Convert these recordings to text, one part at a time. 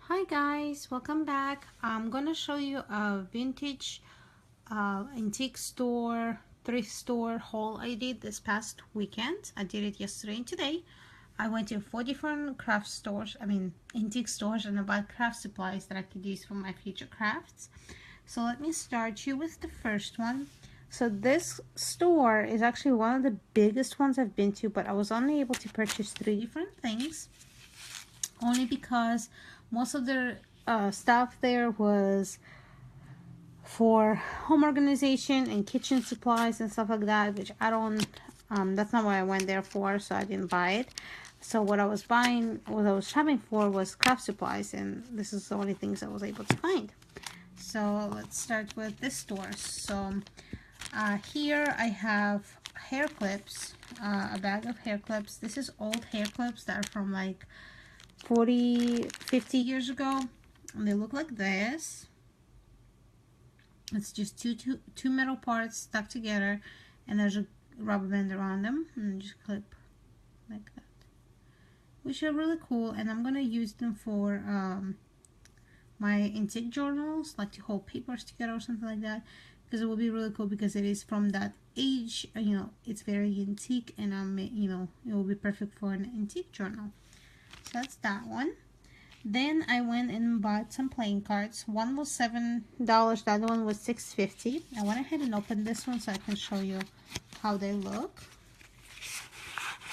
Hi guys, welcome back. I'm gonna show you a vintage antique store, thrift store haul I did this past weekend. I did it yesterday and today. I went to 4 different craft stores, antique stores, and I bought craft supplies that I could use for my future crafts. So let me start you with the first one. So this store is actually one of the biggest ones I've been to, but I was only able to purchase 3 different things. Only because most of their stuff there was for home organization and kitchen supplies and stuff like that, which I don't, that's not what I went there for, so I didn't buy it. So what I was shopping for was craft supplies, and this is the only things I was able to find. So let's start with this store. So here I have hair clips, a bag of hair clips. This is old hair clips that are from like 40-50 years ago, and they look like this. It's just two metal parts stuck together, and there's a rubber band around them, and just clip like that, which are really cool. And I'm gonna use them for my antique journals, like to hold papers together or something like that, because it will be really cool because it is from that age. It's very antique, and it will be perfect for an antique journal. So that's that one. Then I went and bought some playing cards. One was $7, the other one was $6.50. I went ahead and opened this one so I can show you how they look.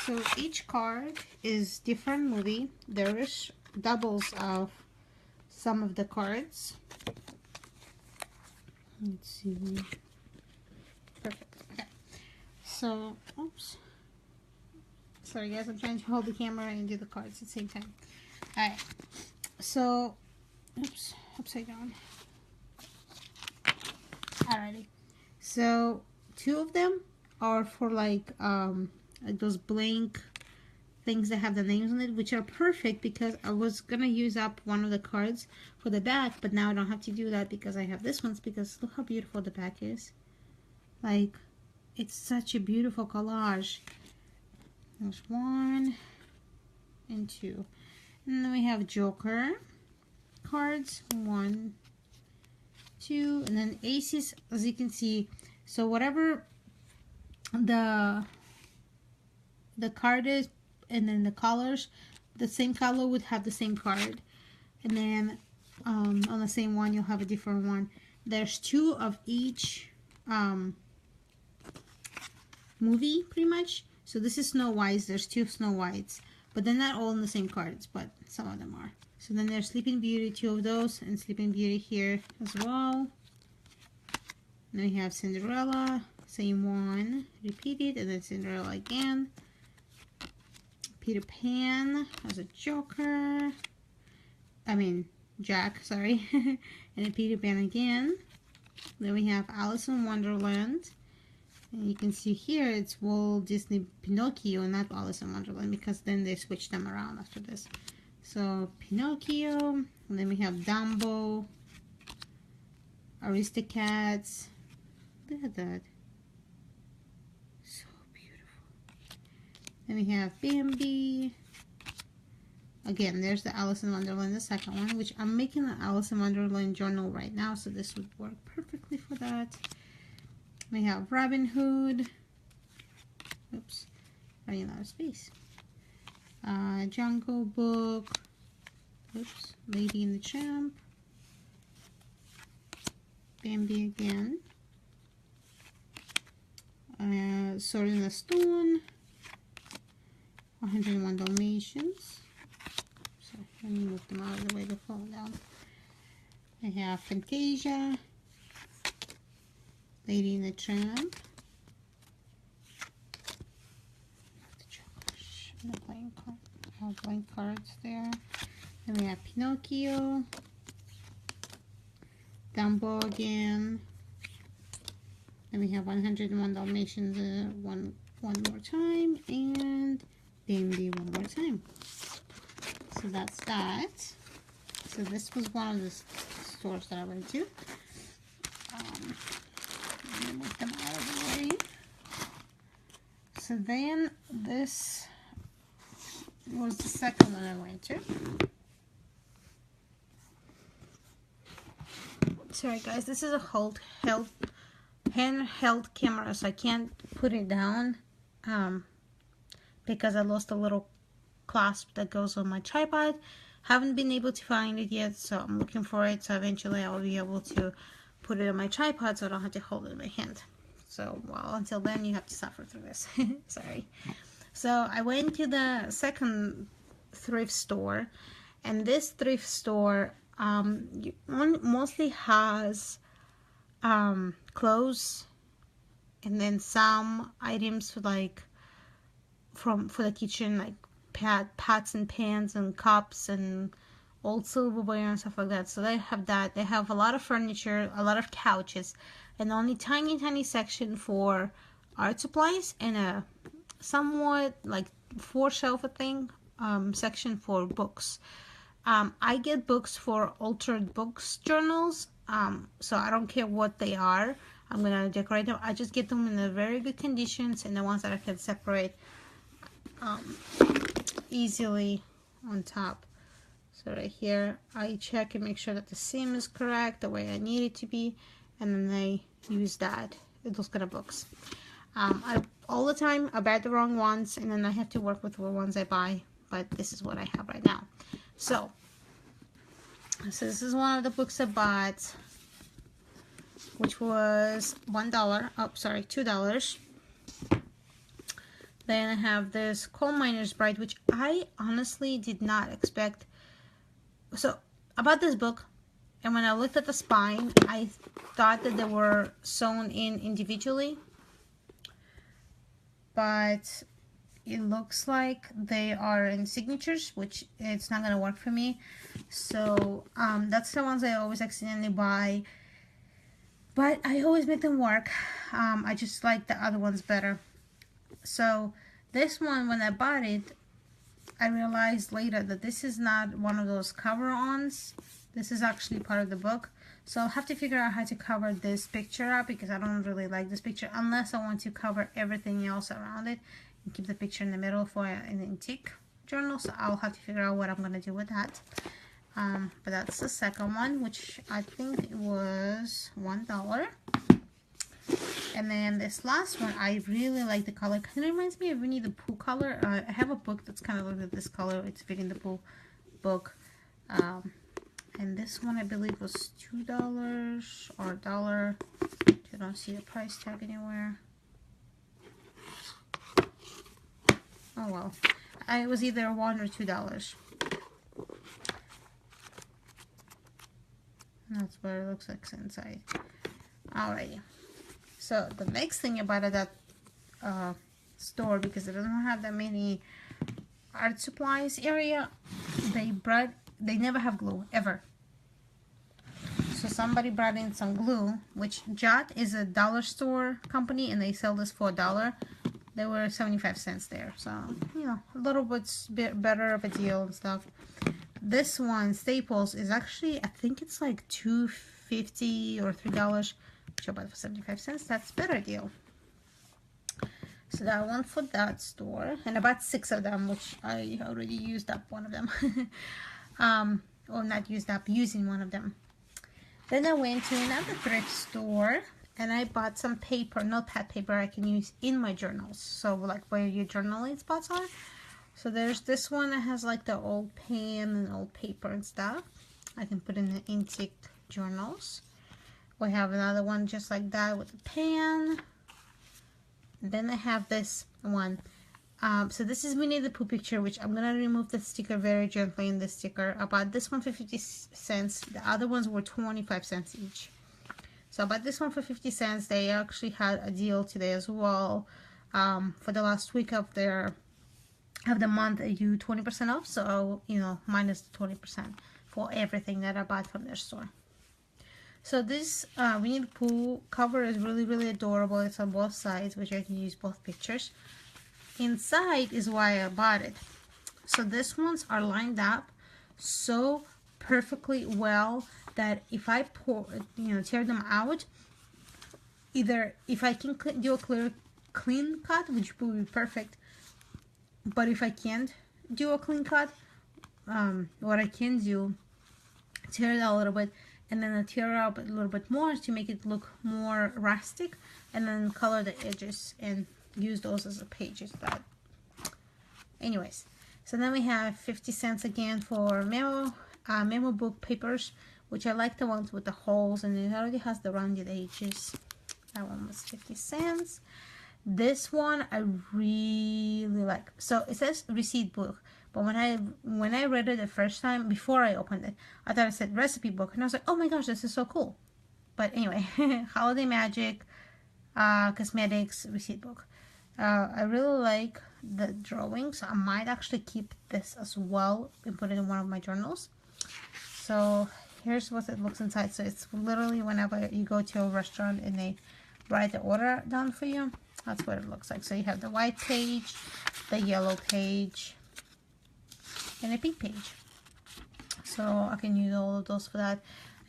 So each card is different movie. There is doubles of some of the cards. Let's see. Perfect. Okay. So, oops. Sorry guys, I'm trying to hold the camera and do the cards at the same time. Alright, so, oops, upside down. Alrighty, so 2 of them are for like those blank things that have the names on it, which are perfect because I was gonna use up one of the cards for the back, but now I don't have to do that because I have this one's, because look how beautiful the back is. Like, it's such a beautiful collage. There's 1 and 2. And then we have Joker cards, 1, 2, and then aces, as you can see. So whatever the card is, and then the colors, the same color would have the same card. And then on the same one, you'll have a different one. There's 2 of each movie, pretty much. So this is Snow White. There's 2 Snow Whites, but they're not all in the same cards, but some of them are. So then there's Sleeping Beauty, 2 of those, and Sleeping Beauty here as well. Then we have Cinderella, same one, repeated, and then Cinderella again. Peter Pan as a Joker. Jack, sorry. And then Peter Pan again. Then we have Alice in Wonderland. And you can see here it's Walt Disney Pinocchio, not Alice in Wonderland, because then they switched them around after this. So Pinocchio, and then we have Dumbo, Aristocats. Look at that. So beautiful. Then we have Bambi. Again, there's the Alice in Wonderland, the second one, which I'm making an Alice in Wonderland journal right now, so this would work perfectly for that. We have Robin Hood. Oops, running out of space. Jungle Book. Oops, Lady and the Tramp. Bambi again. Sword in the Stone. 101 Dalmatians. So let me move them out of the way to fall down. I have Fantasia. Lady and the Tramp. The blank cards there. Then we have Pinocchio. Dumbo again. Then we have 101 Dalmatians one more time. And Bambi one more time. So that's that. So this was one of the stores that I went to. Move them out of the way. So then this was the second one I went to. Sorry guys, this is a handheld camera, so I can't put it down because I lost a little clasp that goes on my tripod. Haven't been able to find it yet, so I'm looking for it, so eventually I will be able to put it on my tripod so I don't have to hold it in my hand. So, well, until then you have to suffer through this. Sorry. So I went to the second thrift store, and this thrift store mostly has clothes and then some items like for the kitchen, like pots and pans and cups and old silverware and stuff like that. So they have that. They have a lot of furniture, a lot of couches, and only tiny section for art supplies, and a somewhat like 4-shelf thing section for books. I get books for altered books journals, so I don't care what they are. I'm gonna decorate them. I just get them in a very good conditions and the ones that I can separate easily on top. So right here I check and make sure that the seam is correct the way I need it to be, and then I use that, those kind of books. All the time I buy the wrong ones, and then I have to work with the ones I buy, but this is what I have right now. So this is one of the books I bought, which was $1, oh sorry, $2. Then I have this Coal Miner's Bride, which I honestly did not expect. So I bought this book, and when I looked at the spine, I thought that they were sewn in individually, but it looks like they are in signatures, which it's not gonna work for me. So that's the ones I always accidentally buy, but I always make them work. I just like the other ones better. So this one, when I bought it, I realized later that this is not one of those cover-ons. This is actually part of the book. So I'll have to figure out how to cover this picture up, because I don't really like this picture unless I want to cover everything else around it and keep the picture in the middle for an antique journal. So I'll have to figure out what I'm going to do with that. But that's the second one, which I think it was $1. And then this last one, I really like the color. Kind of reminds me of Winnie the Pooh color. I have a book that's kind of like this color. It's Winnie the Pooh book. And this one I believe was $2 or $1. I don't see the price tag anywhere. Oh well. It was either $1 or $2. That's what it looks like inside. Alrighty. So the next thing about that store, because it doesn't have that many art supplies area, they never have glue ever. So somebody brought in some glue, which Jot is a dollar store company, and they sell this for $1. They were 75 cents there, so you know, a little bit better of a deal and stuff. This one, Staples, is actually, I think it's like $2.50 or $3. Which I bought for 75 cents. That's a better deal. So that one for that store, and I bought 6 of them, which I already used up one of them. Or not used up, using one of them. Then I went to another thrift store, and I bought some paper, notepad paper I can use in my journals. So like where your journaling spots are. So there's this one that has like the old pen and old paper and stuff. I can put in the antique journals. We have another one just like that with a pen. Then I have this one. So this is Winnie the Pooh picture, which I'm gonna remove the sticker very gently in the sticker. I bought this one for 50 cents. The other ones were 25 cents each. So I bought this one for 50 cents. They actually had a deal today as well. For the last week of the month, you 20% off. So you know, minus the 20% for everything that I bought from their store. So this Winnie the Pooh cover is really adorable. It's on both sides, which I can use both pictures. Inside is why I bought it. So these ones are lined up so perfectly well that if I tear them out, either if I can do a clean cut, which would be perfect, but if I can't do a clean cut, what I can do, tear it out a little bit and then I tear up a little bit more to make it look more rustic, and then color the edges and use those as a pages. That anyways, so then we have 50 cents again for memo book papers, which I like the ones with the holes, and it already has the rounded edges. That one was 50 cents. This one I really like. So it says receipt book, but when I read it the first time before I opened it, I thought it said recipe book, and I was like, oh my gosh, this is so cool. But anyway, holiday magic, cosmetics receipt book. I really like the drawings. I might actually keep this as well and put it in one of my journals. So here's what it looks inside. So it's literally whenever you go to a restaurant and they write the order down for you, that's what it looks like. So you have the white page, the yellow page, and a pink page. So I can use all of those for that,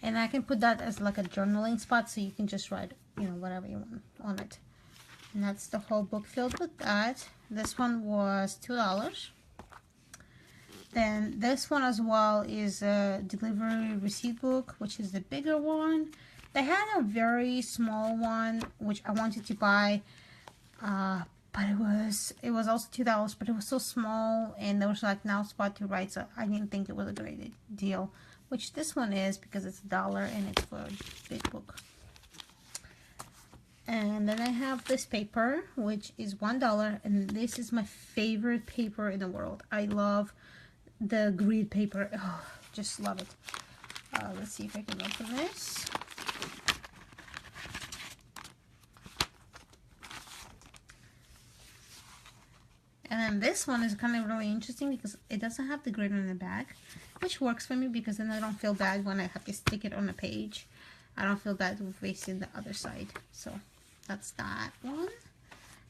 and I can put that as like a journaling spot, so you can just write, you know, whatever you want on it. And that's the whole book filled with that. This one was $2. Then this one as well is a delivery receipt book, which is the bigger one. They had a very small one which I wanted to buy, but it was also $2, but it was so small, and there was like no spot to write, so I didn't think it was a great deal, which this one is, because it's $1 and it's for a big book. And then I have this paper, which is $1, and this is my favorite paper in the world. I love the grid paper. Oh, just love it. Let's see if I can open this. And then this one is kind of really interesting because it doesn't have the grid on the back, which works for me because then I don't feel bad when I have to stick it on a page. I don't feel bad facing the other side. So that's that one.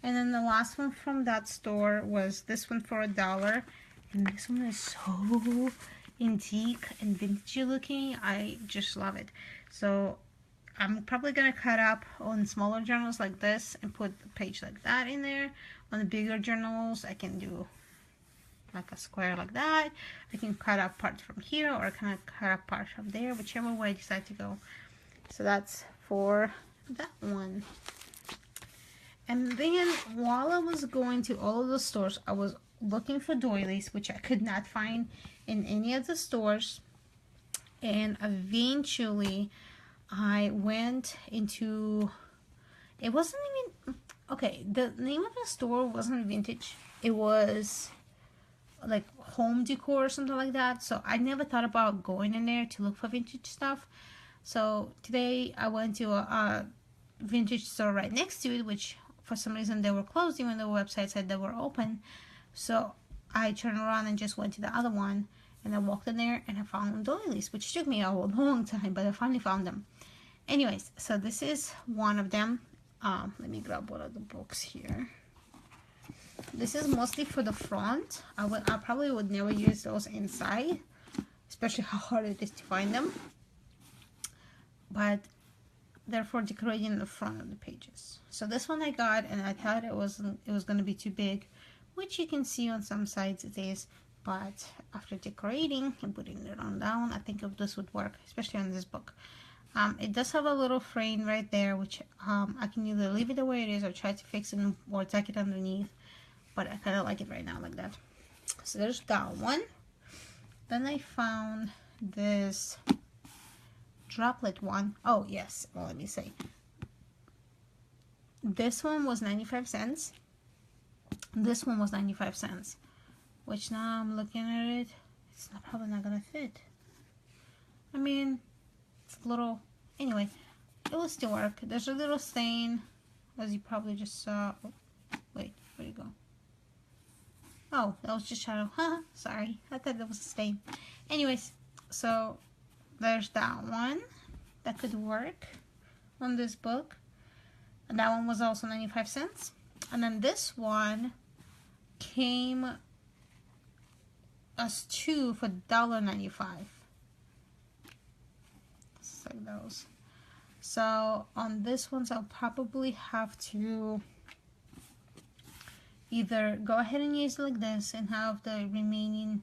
And then the last one from that store was this one for $1. And this one is so antique and vintagey looking. I just love it. So I'm probably going to cut up on smaller journals like this and put a page like that in there. On the bigger journals, I can do like a square like that. I can cut up part from here, or kind of cut up part from there, whichever way I decide to go. So that's for that one. And then while I was going to all of the stores, I was looking for doilies, which I could not find in any of the stores. And eventually I went into, it wasn't even, okay, the name of the store wasn't vintage. It was like home decor or something like that. So I never thought about going in there to look for vintage stuff. So today I went to a vintage store right next to it, which for some reason they were closed even though the website said they were open. So I turned around and just went to the other one, and I walked in there and I found doilies, which took me a long time, but I finally found them. Anyways, so this is one of them. Let me grab one of the books here. This is mostly for the front. I probably would never use those inside, especially how hard it is to find them. But they're for decorating the front of the pages. So this one I got, and I thought it was going to be too big, which you can see on some sides it is. But after decorating and putting it on down, I think this would work, especially on this book. It does have a little frame right there, which I can either leave it the way it is or try to fix it or tack it underneath. But I kind of like it right now like that. So there's that one. Then I found this droplet one. Oh yes, well, let me say. This one was 95 cents. This one was 95 cents. Which now I'm looking at it, it's probably not gonna fit. I mean, it's a little, anyway, it will still work. There's a little stain, as you probably just saw. Oh, wait, where'd it go? Oh, that was just shadow. Haha, sorry, I thought that was a stain. Anyways, so there's that one that could work on this book. And that one was also 95 cents. And then this one came as two for $1.95. Just like those. So on this one, I'll probably have to either go ahead and use it like this and have the remaining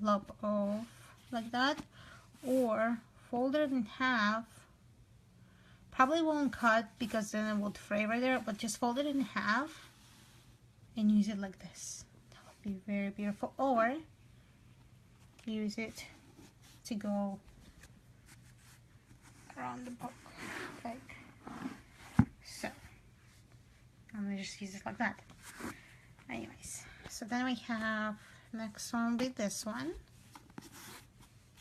lump off like that, or fold it in half. Probably won't cut because then it would fray right there, but just fold it in half and use it like this. That would be very beautiful. Or use it to go around the book, like so. I'm gonna just use it like that. Anyways, so then we have next one with this one.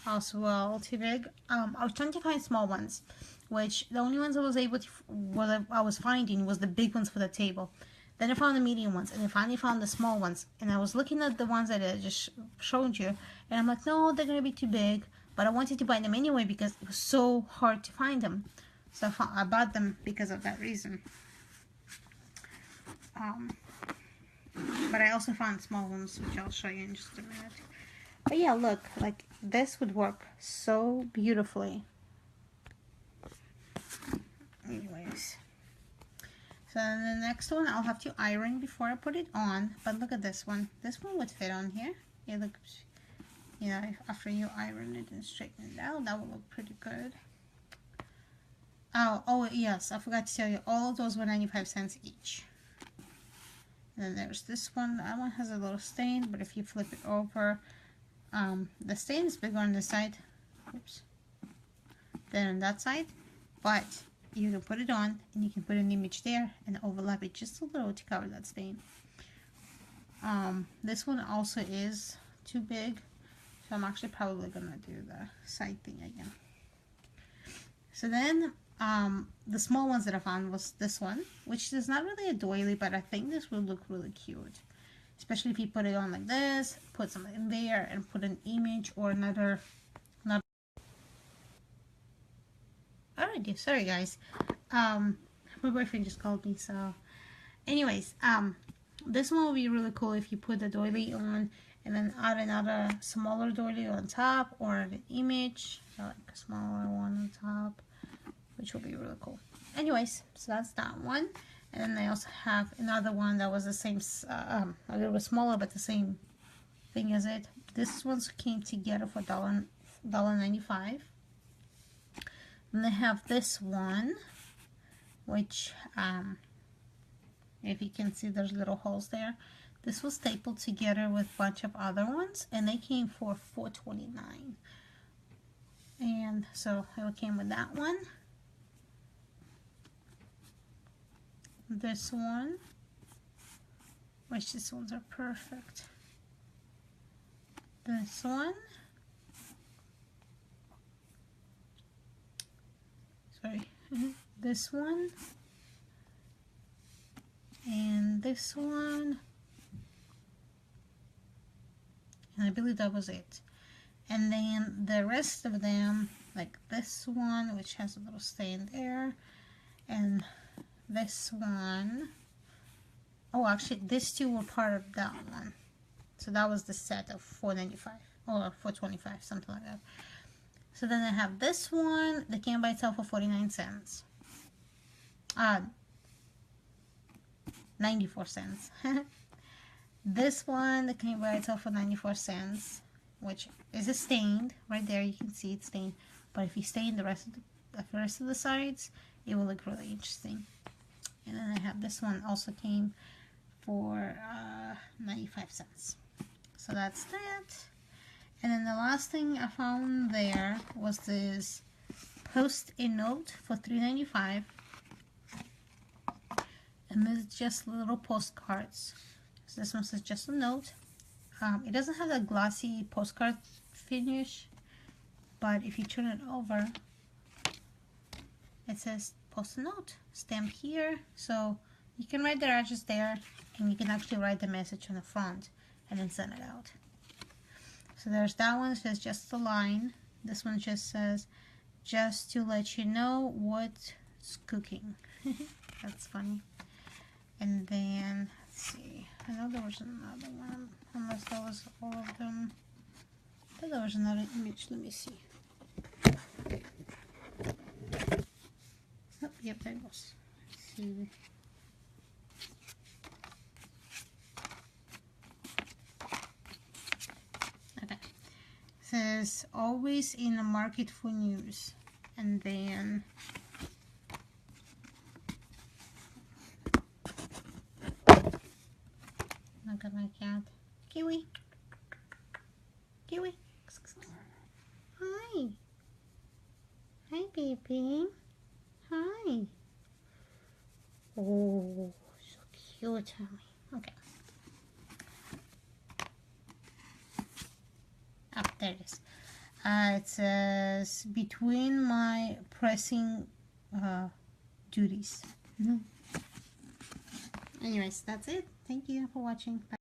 Also well too big. I was trying to find small ones, which the only ones I was able to, what I was finding was the big ones for the table. Then I found the medium ones, and I finally found the small ones. And I was looking at the ones that I just showed you, and I'm like, no, they're gonna be too big. But I wanted to buy them anyway because it was so hard to find them. So I bought them because of that reason. But I also found small ones, which I'll show you in just a minute. But yeah, look, like this would work so beautifully. Anyways, so the next one I'll have to iron before I put it on. But look at this one. This one would fit on here. It looks, you know, after you iron it and straighten it out, that will look pretty good. Oh yes, I forgot to tell you, all of those were 95 cents each. And then there's this one. That one has a little stain, but if you flip it over, the stain is bigger on this side, oops, than on that side, but you can put it on and you can put an image there and overlap it just a little to cover that stain. This one also is too big, so I'm actually probably gonna do the side thing again. So then the small ones that I found was this one, which is not really a doily, but I think this will look really cute. Especially if you put it on like this, put something in there, and put an image or another. Alrighty, sorry guys. My boyfriend just called me, so. Anyways, this one will be really cool if you put the doily on and then add another smaller doily on top or an image, so like a smaller one on top, which will be really cool. Anyways, so that's that one. And then I also have another one that was the same, a little bit smaller, but the same thing as it. This ones came together for $1.95. And I have this one, which, if you can see, there's little holes there. This was stapled together with a bunch of other ones, and they came for $4.29. And so it came with that one. This one, which these ones are perfect. This one, sorry, this one, and this one, and I believe that was it. And then the rest of them, like this one, which has a little stain there, and this one, oh actually these two were part of that one, so that was the set of $4.95 or $4.25, something like that. So then I have this one that came by itself for 49 cents, 94 cents. This one that came by itself for 94 cents, which is a stained right there, you can see it's stained, but if you stain the rest of the sides, it will look really interesting. And then I have this one, also came for 95 cents. So that's that. And then the last thing I found there was this post-it note for $3.95. And this is just little postcards. So this one says just a note. It doesn't have a glossy postcard finish, but if you turn it over, it says post a note, stamp here, so you can write their address there, and you can actually write the message on the front and then send it out. So there's that one, says just a line. This one just says just to let you know what's cooking. That's funny. And then let's see, I know there was another one, unless that was all of them. I thought there was another image. Let me see. Oh, yep, there it goes. Let's see. Okay. says always in the market for news. And then look at my cat. Kiwi. Kiwi. Hi. Hi, baby. Hi. Oh, so cute, honey. Okay. Oh, there it is. It says between my pressing duties. Anyways, that's it. Thank you for watching. Bye.